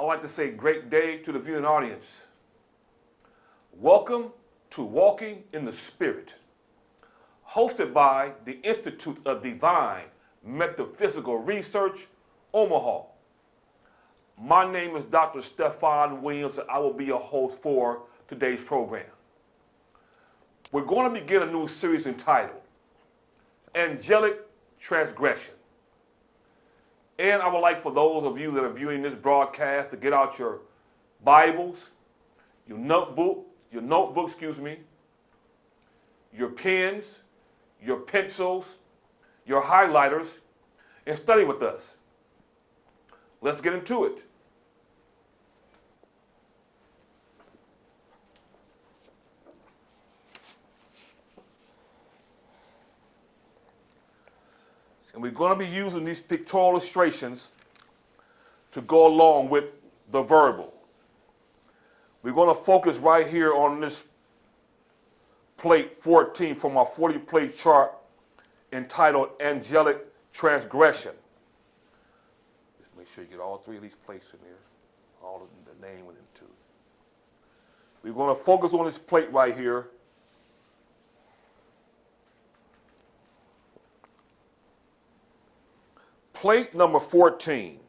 like to say great day to the viewing audience. Welcome to Walking in the Spirit, hosted by the Institute of Divine Metaphysical Research, Omaha. My name is Dr. Stephon Williams, and I will be your host for today's program. We're going to begin a new series entitled Angelic Transgression. And I would like for those of you that are viewing this broadcast to get out your Bibles, your notebook, your pens, your pencils, your highlighters, and study with us. Let's get into it. And we're going to be using these pictorial illustrations to go along with the verbal. We're going to focus right here on this plate 14 from our 40-plate chart entitled Angelic Transgression. Just make sure you get all three of these plates in there, all of the name with them too. We're going to focus on this plate right here. Plate number 14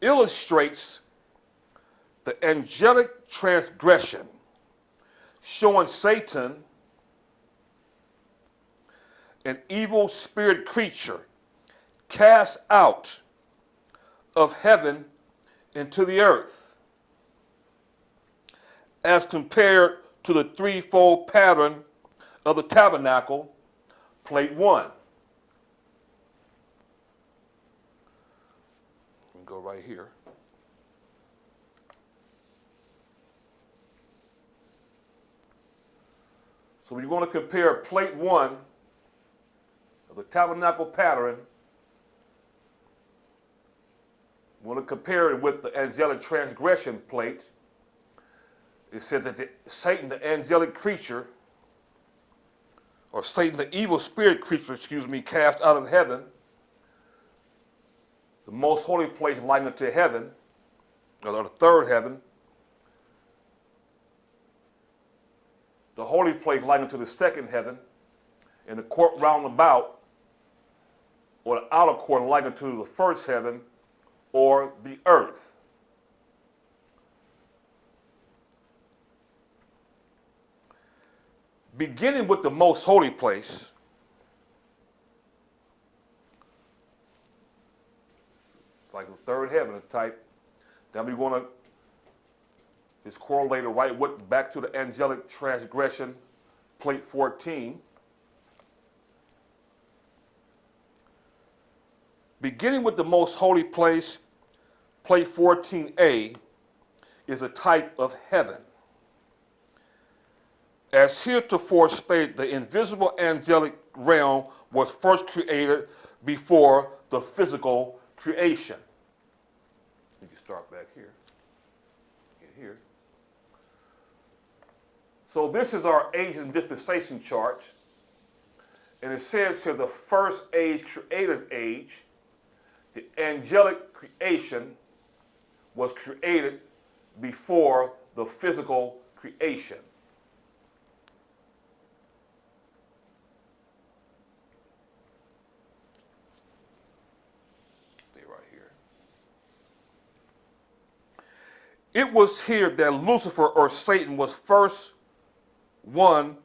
illustrates the angelic transgression, showing Satan, an evil spirit creature, cast out of heaven into the earth, as compared to the threefold pattern of the tabernacle, plate 1. Go right here. So we're going to compare plate 1 of the tabernacle pattern. We're going to compare it with the angelic transgression plate. It said that Satan, the angelic creature, or Satan, the evil spirit creature, cast out of heaven. The most holy place likened to heaven, or the third heaven. The holy place likened to the second heaven, and the court round about, or the outer court likened to the first heaven, or the earth. Beginning with the most holy place, like the third heaven type. Then we're going to just correlate it right with back to the angelic transgression, plate 14. Beginning with the most holy place, plate 14A, is a type of heaven. As heretofore stated, the invisible angelic realm was first created before the physical creation. You can start back here. Get here. So this is our age and dispensation chart. And it says here the first age, creative age, the angelic creation was created before the physical creation. It was here that Lucifer, or Satan, was first one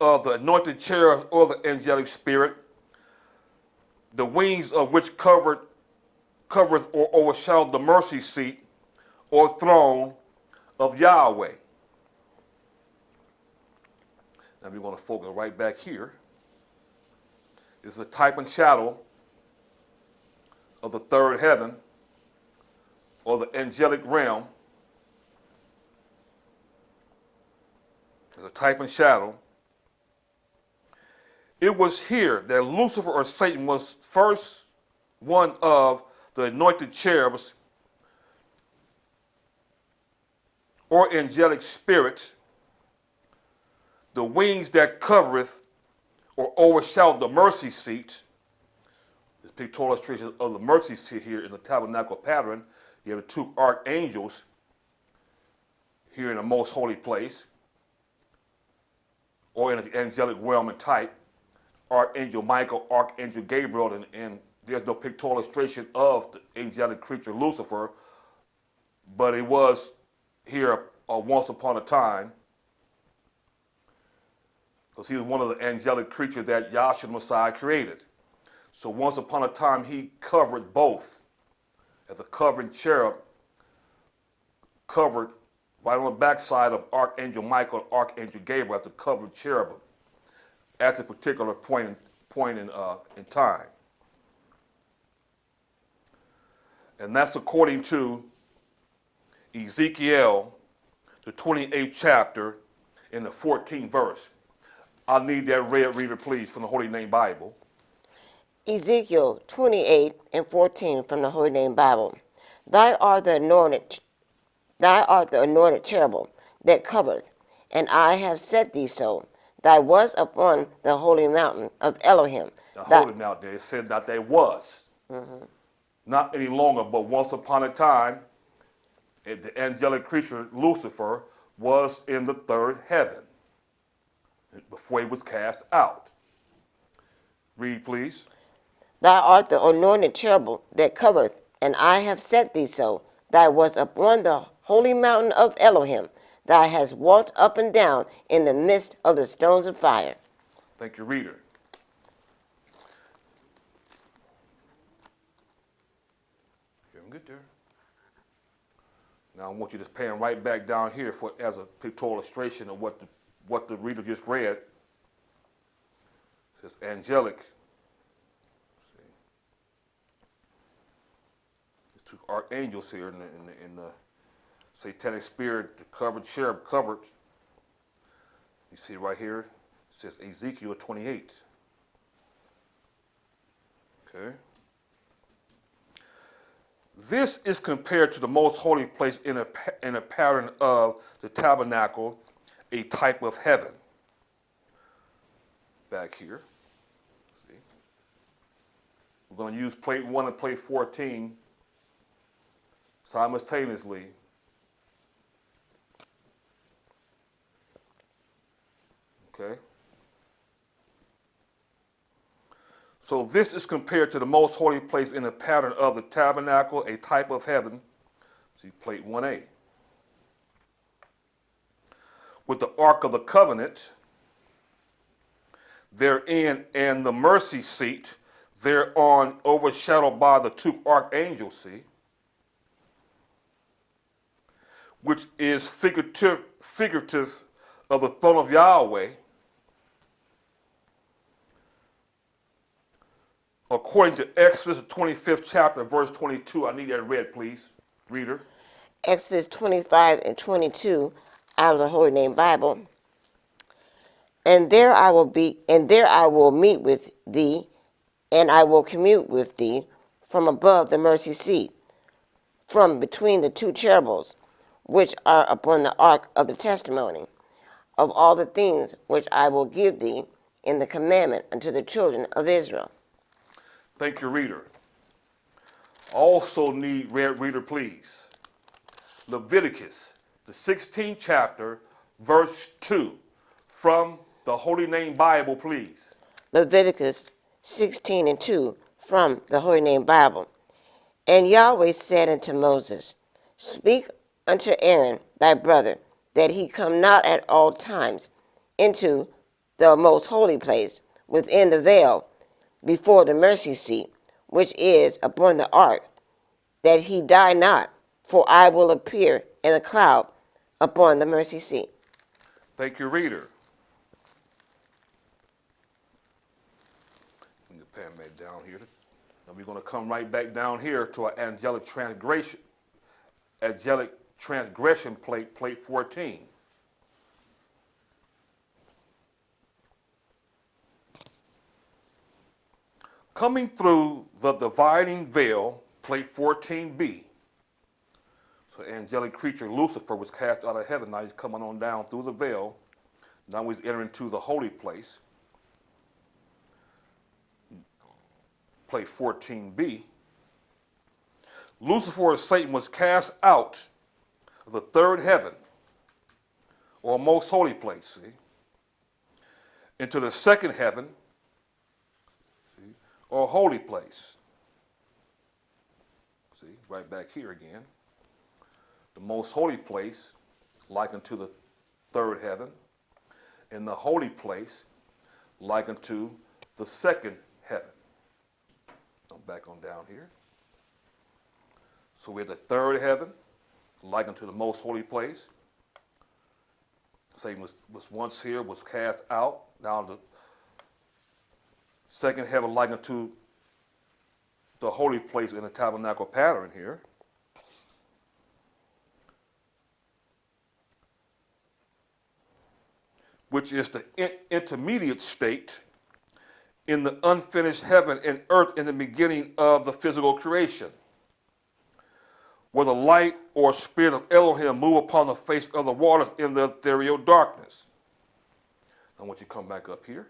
of the anointed cherubs or the angelic spirit, the wings of which covereth or overshadowed the mercy seat or throne of Yahweh. Now we're going to focus right back here. This is a type and shadow of the third heaven or the angelic realm. As a type and shadow. It was here that Lucifer, or Satan, was first one of the anointed cherubs or angelic spirits, the wings that covereth or overshadow the mercy seat. This pictorial illustration of the mercy seat here in the tabernacle pattern You have the two archangels here in the most holy place, or in the angelic realm and type, Archangel Michael, Archangel Gabriel, and there's no pictorial illustration of the angelic creature Lucifer, but it was here once upon a time, because he was one of the angelic creatures that Yahshua the Messiah created. So once upon a time, he covered both as a covering cherub, covered right on the backside of Archangel Michael and Archangel Gabriel as a covered cherubim at a particular point in time. And that's according to Ezekiel, the 28th chapter, in the 14th verse. I need that red reader, please, from the Holy Name Bible. Ezekiel 28 and 14 from the Holy Name Bible. Thou art the anointed cherubim that covereth, and I have set thee so. Thou was upon the holy mountain of Elohim. The holy mountain, it said that they was. Not any longer, but once upon a time, the angelic creature Lucifer was in the third heaven before he was cast out. Read, please. Thou art the anointed cherubim that covereth, and I have set thee so. Thou was upon the holy mountain of Elohim. Thou hast walked up and down in the midst of the stones of fire. Thank you, reader. Get there. Now I want you to pan right back down here as a pictorial illustration of what the reader just read. It says angelic. There's two archangels here in the satanic spirit, the covered cherub covered. You see right here, it says Ezekiel 28. Okay. This is compared to the most holy place in a pattern of the tabernacle, a type of heaven. Back here. See? We're going to use plate 1 and plate 14 simultaneously. Okay. So this is compared to the most holy place in the pattern of the tabernacle, a type of heaven. See plate 1A. With the Ark of the Covenant therein and the mercy seat thereon overshadowed by the two archangels, see, which is figurative of the throne of Yahweh, according to Exodus 25th chapter, verse 22. I need that read, please, reader. Exodus 25 and 22 out of the Holy Name Bible. And there I will meet with thee, and I will commune with thee from above the mercy seat, from between the two cherubims, which are upon the ark of the testimony, of all the things which I will give thee in the commandment unto the children of Israel. Thank you, reader. Also need red reader, please. Leviticus, the 16th chapter, verse 2, from the Holy Name Bible, please. Leviticus 16 and 2 from the Holy Name Bible. And Yahweh said unto Moses, Speak unto Aaron thy brother, that he come not at all times into the most holy place within the veil before the mercy seat, which is upon the ark, that he die not, for I will appear in a cloud upon the mercy seat. Thank you, reader. Let me pan that down here. Now we're going to come right back down here to our angelic transgression plate 14. Coming through the dividing veil, plate 14b. So angelic creature Lucifer was cast out of heaven. Now he's coming on down through the veil. Now he's entering into the holy place. Plate 14b. Lucifer or Satan was cast out of the third heaven, or most holy place, see, into the second heaven, see, or holy place. See, right back here again. The most holy place, like unto the third heaven, and the holy place, like unto the second heaven. I'm back on down here. So we have the third heaven, like unto the most holy place. Satan was once here, was cast out. Now the second heaven, like unto the holy place in the tabernacle pattern here. Which is the intermediate state in the unfinished heaven and earth in the beginning of the physical creation, where the light or spirit of Elohim move upon the face of the waters in the ethereal darkness. I want you to come back up here.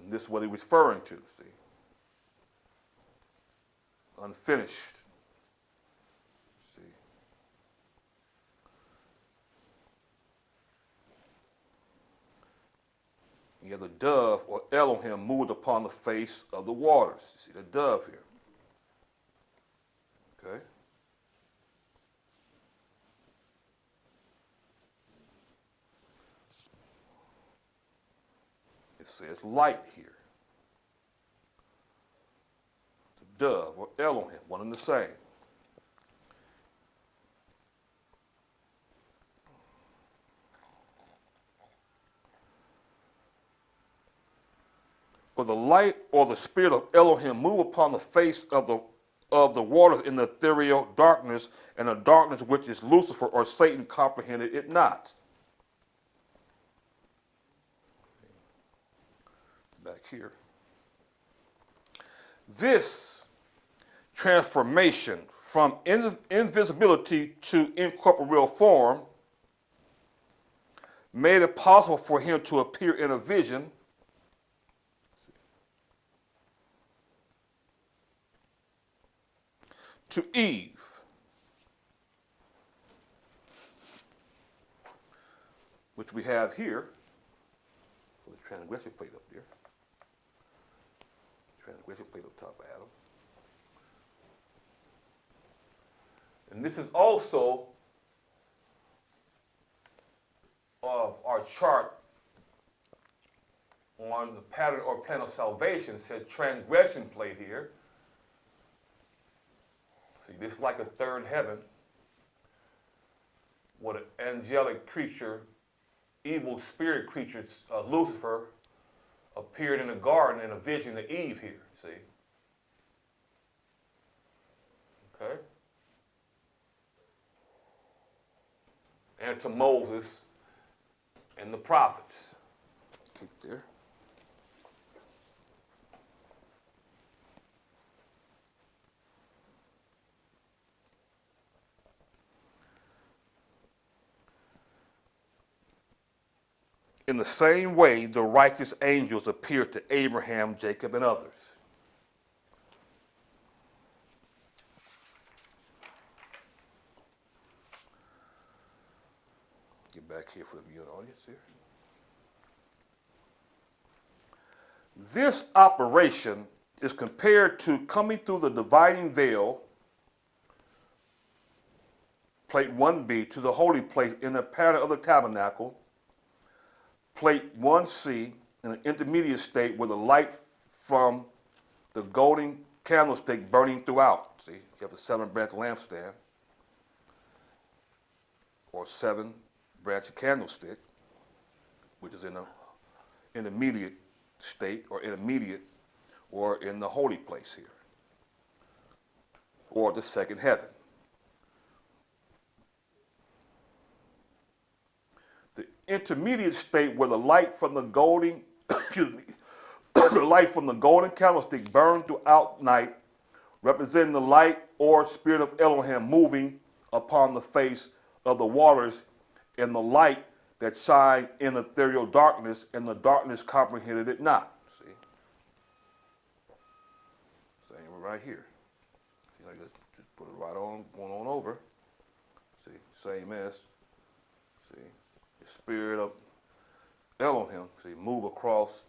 And this is what he's referring to, see. Unfinished. See. You have the dove or Elohim moved upon the face of the waters. You see the dove here. Okay. It says light here. The dove or Elohim, one and the same. For the light or the spirit of Elohim move upon the face of the waters in the ethereal darkness, and the darkness which is Lucifer or Satan comprehended it not. Back here. This transformation from invisibility to incorporeal form made it possible for him to appear in a vision to Eve, which we have here, with the transgression plate up there, transgression plate up top of Adam. And this is also of our chart on the pattern or plan of salvation. It said transgression plate here. See, this is like a third heaven, what an angelic creature, evil spirit creature, Lucifer, appeared in the garden in a vision to Eve here, see? Okay? And to Moses and the prophets. Keep there. In the same way, the righteous angels appeared to Abraham, Jacob, and others. Get back here for the viewing audience here. This operation is compared to coming through the dividing veil, plate 1b, to the holy place in the pattern of the tabernacle, plate 1c, in an intermediate state where the light from the golden candlestick burning throughout. See, you have a 7-branch lampstand or 7-branch candlestick, which is in an intermediate state or intermediate or in the holy place here, or the second heaven. The intermediate state where the light from the golden, the light from the golden candlestick burned throughout night, representing the light or spirit of Elohim moving upon the face of the waters, and the light that shined in ethereal darkness, and the darkness comprehended it not. See? right here. See, like just put it right on, going on over. See, same as, see, the spirit of Elohim, see, move across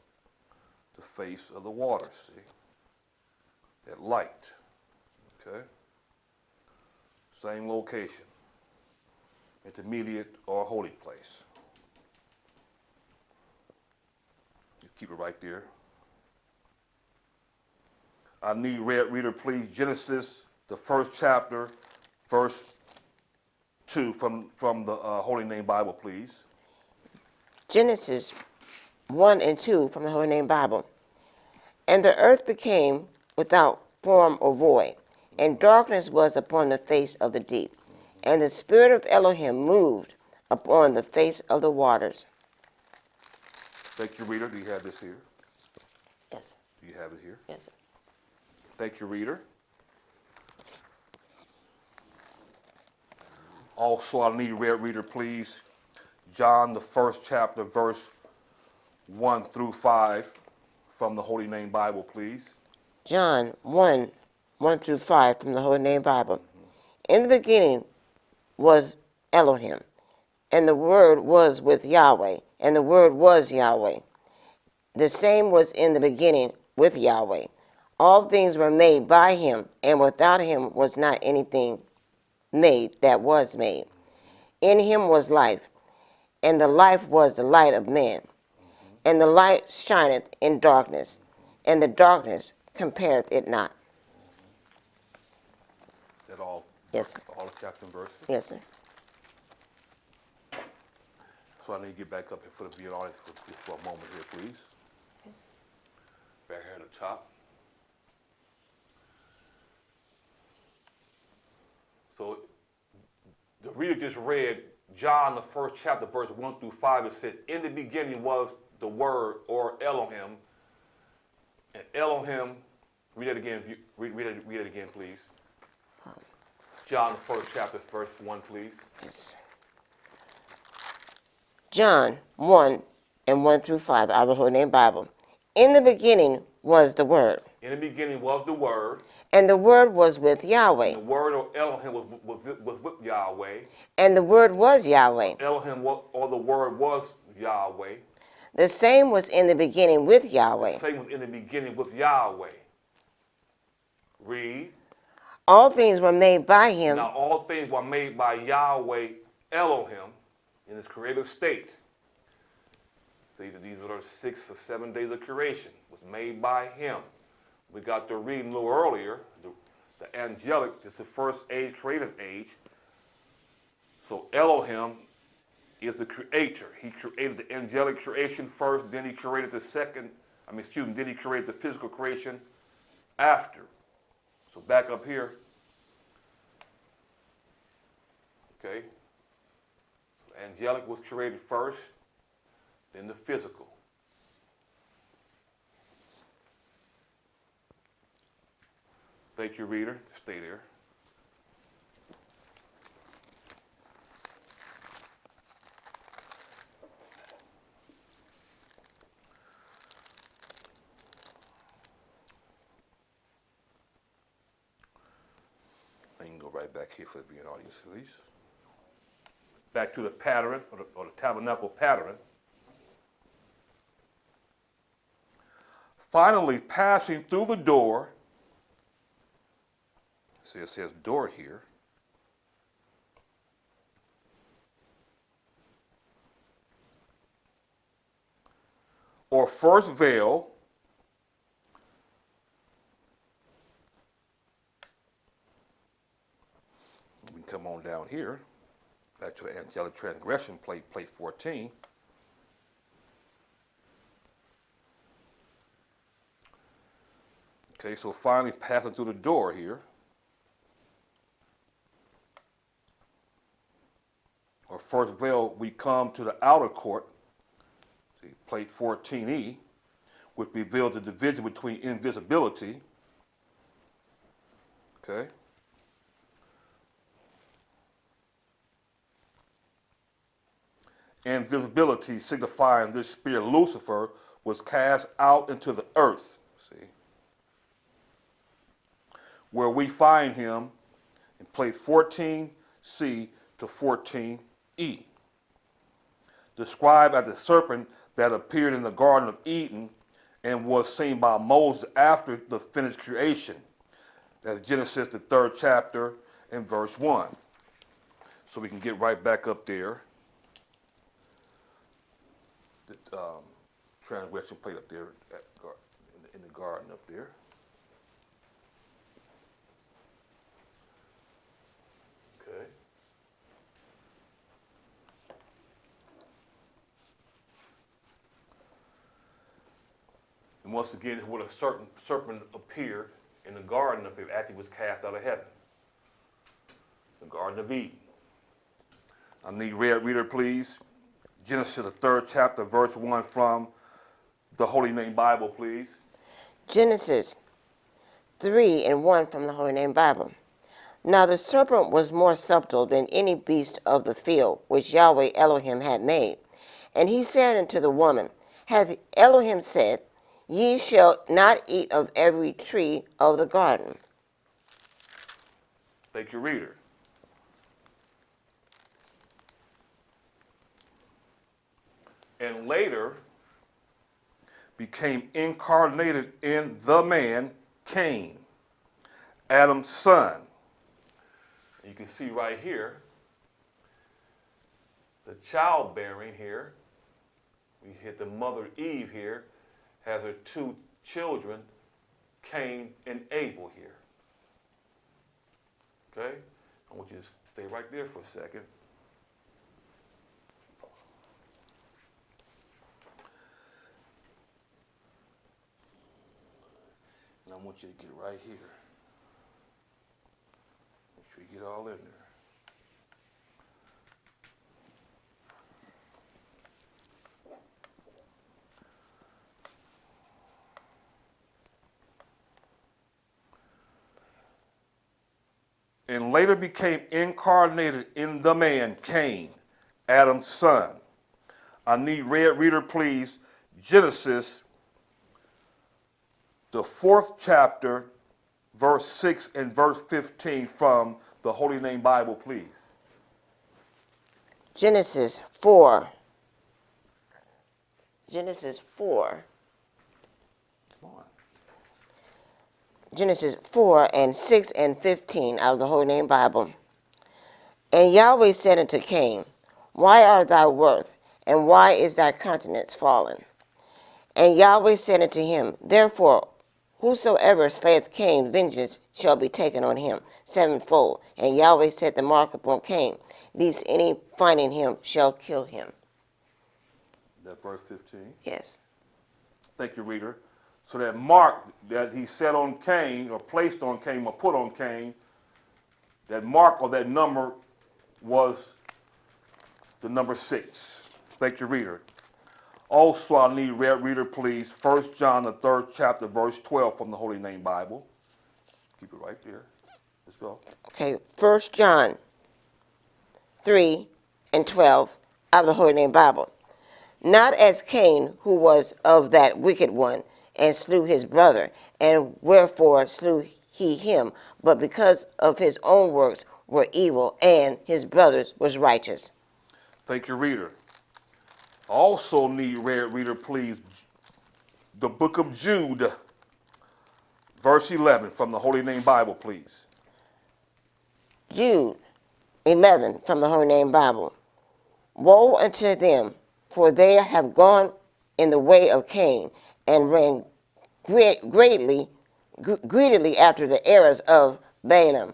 the face of the waters, see. That light, okay? Same location, intermediate or holy place. Just keep it right there. I need reader, please, Genesis, the first chapter, verse 2 from the Holy Name Bible, please. Genesis 1 and 2 from the Holy Name Bible. And the earth became without form or void, and darkness was upon the face of the deep. And the Spirit of Elohim moved upon the face of the waters. Thank you, reader. Do you have this here? Yes. Do you have it here? Yes, sir. Thank you, reader. Also, I need reader, please. John, the first chapter, verse 1 through 5 from the Holy Name Bible, please. John 1, 1 through 5 from the Holy Name Bible. In the beginning was Elohim, and the Word was with Yahweh, and the Word was Yahweh. The same was in the beginning with Yahweh. All things were made by him, and without him was not anything made that was made. In him was life, and the life was the light of men. And the light shineth in darkness, and the darkness compareth it not. Is that all? Yes, sir. All the chapter and verses? Yes, sir. So I need to get back up here for the viewing audience for a moment here, please. Back here at the top. So the reader just read John, the first chapter, verse 1 through 5. It said, in the beginning was the Word, or Elohim. And Elohim, read it again, read it again, please. John, the first chapter, verse 1, please. Yes. John 1 and 1 through 5 out of the Holy Name Bible. In the beginning was the Word. In the beginning was the Word. And the Word was with Yahweh. And the Word, or Elohim, was with Yahweh. And the Word was Yahweh. Elohim, or the Word, was Yahweh. The same was in the beginning with Yahweh. The same was in the beginning with Yahweh. Read. All things were made by him. Now all things were made by Yahweh Elohim in his creative state. These are the 6 or 7 days of creation. It was made by him. We got to read a little earlier. The angelic is the first age, creative age. So Elohim is the creator. He created the angelic creation first, then he created then he created the physical creation after. So back up here. Okay. Angelic was created first, then the physical. Thank you, reader. Stay there. I can go right back here for the viewing audience, please. Back to the pattern, or the tabernacle pattern. Finally, passing through the door, see it says door here, or first veil, we can come on down here, back to the angelic transgression, plate 14. Okay, so finally passing through the door here, or first veil, we come to the outer court, see, plate 14E, which reveals the division between invisibility, okay, and visibility, signifying this spirit Lucifer was cast out into the earth. See, where we find him in place 14c to 14e. Described as the serpent that appeared in the Garden of Eden and was seen by Moses after the finished creation. That's Genesis, the 3rd chapter, and verse 1. So we can get right back up there. The transgression plate up there in the garden up there. Okay. And once again, when a certain serpent appeared in the garden of it after he was cast out of heaven, the Garden of Eden. I need reader, please. Genesis, the 3rd chapter, verse 1 from the Holy Name Bible, please. Genesis 3:1 from the Holy Name Bible. Now the serpent was more subtle than any beast of the field which Yahweh Elohim had made. And he said unto the woman, Hath Elohim said, Ye shall not eat of every tree of the garden? Thank you, reader. And later became incarnated in the man Cain, Adam's son. You can see right here, the childbearing here, we hit the mother Eve here, has her 2 children, Cain and Abel here. Okay? I want you to stay right there for a second. And I want you to get right here. Make sure you get all in there. And later became incarnated in the man Cain, Adam's son. I need reader, please, Genesis, the 4th chapter, verse 6 and verse 15 from the Holy Name Bible, please. Genesis 4. Genesis 4. Come on. Genesis 4 and 6 and 15 out of the Holy Name Bible. And Yahweh said unto Cain, Why art thou wroth, and why is thy countenance fallen? And Yahweh said unto him, Therefore, whosoever slayeth Cain, vengeance shall be taken on him sevenfold. And Yahweh set the mark upon Cain, lest any finding him shall kill him. That verse 15? Yes. Thank you, reader. So that mark that he set on Cain, or placed on Cain, or put on Cain, that mark or that number was the number 6. Thank you, reader. Also, I need reader, please, 1 John, the 3rd chapter, verse 12 from the Holy Name Bible. Keep it right there. Let's go. Okay, 1 John 3 and 12 out of the Holy Name Bible. Not as Cain, who was of that wicked one, and slew his brother, and wherefore slew he him, but because of his own works were evil, and his brother's was righteous. Thank you, reader. Also need reader, please, the book of Jude, verse 11 from the Holy Name Bible, please. Jude 11 from the Holy Name Bible. Woe unto them, for they have gone in the way of Cain, and ran greedily after the errors of Balaam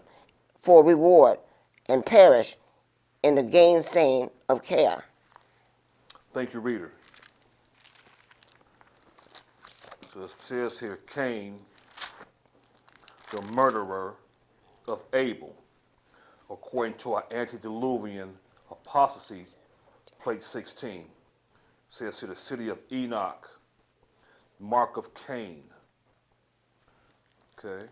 for reward, and perish in the gainsaying of Cain. Thank you, reader. So it says here, Cain, the murderer of Abel, according to our antediluvian apostasy, plate 16. It says here, the city of Enoch, mark of Cain. Okay.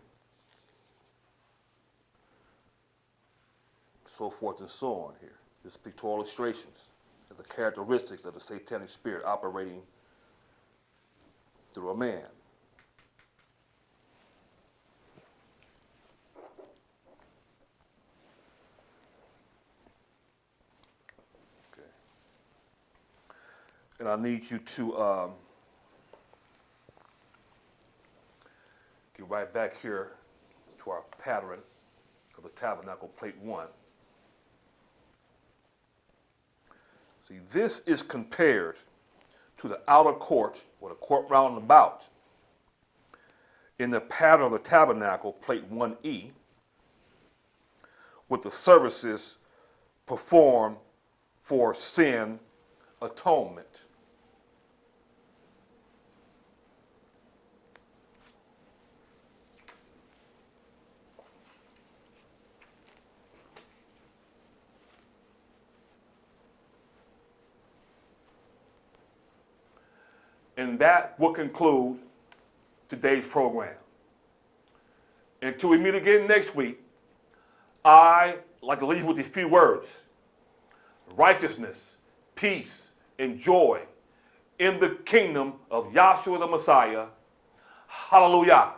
So forth and so on here. There's pictorial illustrations of the characteristics of the satanic spirit operating through a man. And I need you to get right back here to our pattern of the tabernacle, plate 1. See, this is compared to the outer court, or the court round about, in the pattern of the tabernacle, plate 1E, with the services performed for sin atonement. And that will conclude today's program. Until we meet again next week, I like to leave you with these few words: righteousness, peace, and joy in the kingdom of Yahshua the Messiah. Hallelujah.